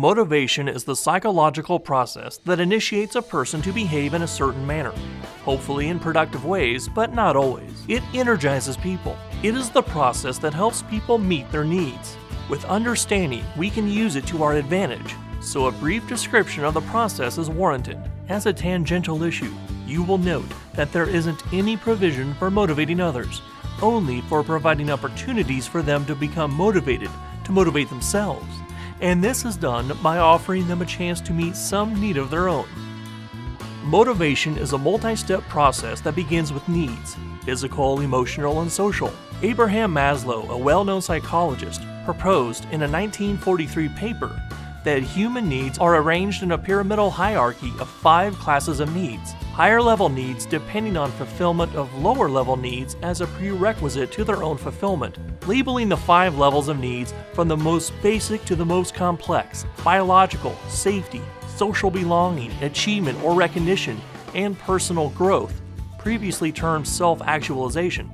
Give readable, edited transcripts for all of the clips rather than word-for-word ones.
Motivation is the psychological process that initiates a person to behave in a certain manner, hopefully in productive ways, but not always. It energizes people. It is the process that helps people meet their needs. With understanding, we can use it to our advantage, so a brief description of the process is warranted. As a tangential issue, you will note that there isn't any provision for motivating others, only for providing opportunities for them to become motivated to motivate themselves. And this is done by offering them a chance to meet some need of their own. Motivation is a multi-step process that begins with needs: physical, emotional, and social. Abraham Maslow, a well-known psychologist, proposed in a 1943 paper that human needs are arranged in a pyramidal hierarchy of 5 classes of needs. Higher level needs depending on fulfillment of lower level needs as a prerequisite to their own fulfillment, labeling the 5 levels of needs from the most basic to the most complex: biological, safety, social belonging, achievement or recognition, and personal growth, previously termed self-actualization.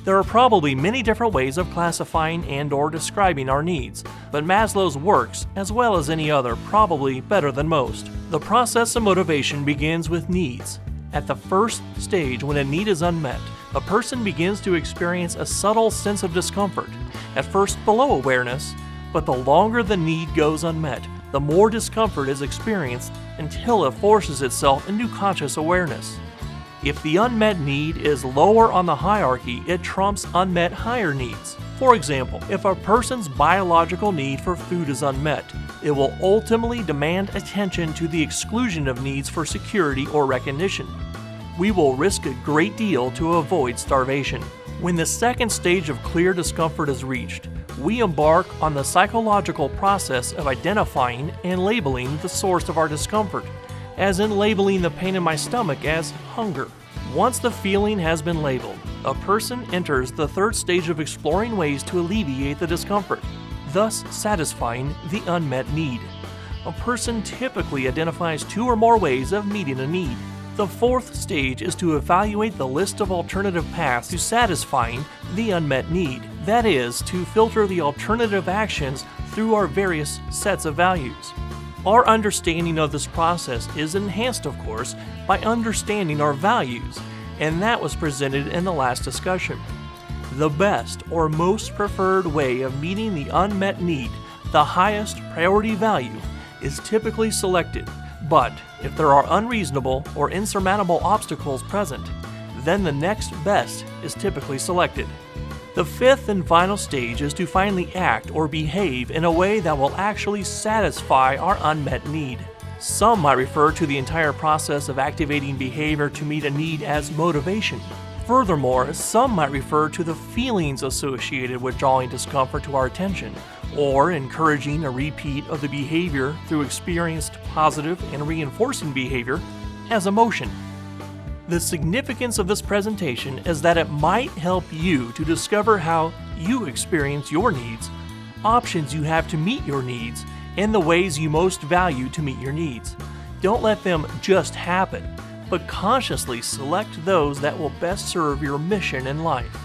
There are probably many different ways of classifying and/or describing our needs, but Maslow's works, as well as any other, probably better than most. The process of motivation begins with needs. At the first stage, when a need is unmet, a person begins to experience a subtle sense of discomfort, at first below awareness, but the longer the need goes unmet, the more discomfort is experienced until it forces itself into conscious awareness. If the unmet need is lower on the hierarchy, it trumps unmet higher needs. For example, if a person's biological need for food is unmet, it will ultimately demand attention to the exclusion of needs for security or recognition. We will risk a great deal to avoid starvation. When the second stage of clear discomfort is reached, we embark on the psychological process of identifying and labeling the source of our discomfort, as in labeling the pain in my stomach as hunger. Once the feeling has been labeled, a person enters the third stage of exploring ways to alleviate the discomfort, thus satisfying the unmet need. A person typically identifies 2 or more ways of meeting a need. The fourth stage is to evaluate the list of alternative paths to satisfying the unmet need. That is, to filter the alternative actions through our various sets of values. Our understanding of this process is enhanced, of course, by understanding our values, and that was presented in the last discussion. The best or most preferred way of meeting the unmet need, the highest priority value, is typically selected, but if there are unreasonable or insurmountable obstacles present, then the next best is typically selected. The fifth and final stage is to finally act or behave in a way that will actually satisfy our unmet need. Some might refer to the entire process of activating behavior to meet a need as motivation. Furthermore, some might refer to the feelings associated with drawing discomfort to our attention, or encouraging a repeat of the behavior through experienced positive and reinforcing behavior as emotion. The significance of this presentation is that it might help you to discover how you experience your needs, options you have to meet your needs, and the ways you most value to meet your needs. Don't let them just happen, but consciously select those that will best serve your mission in life.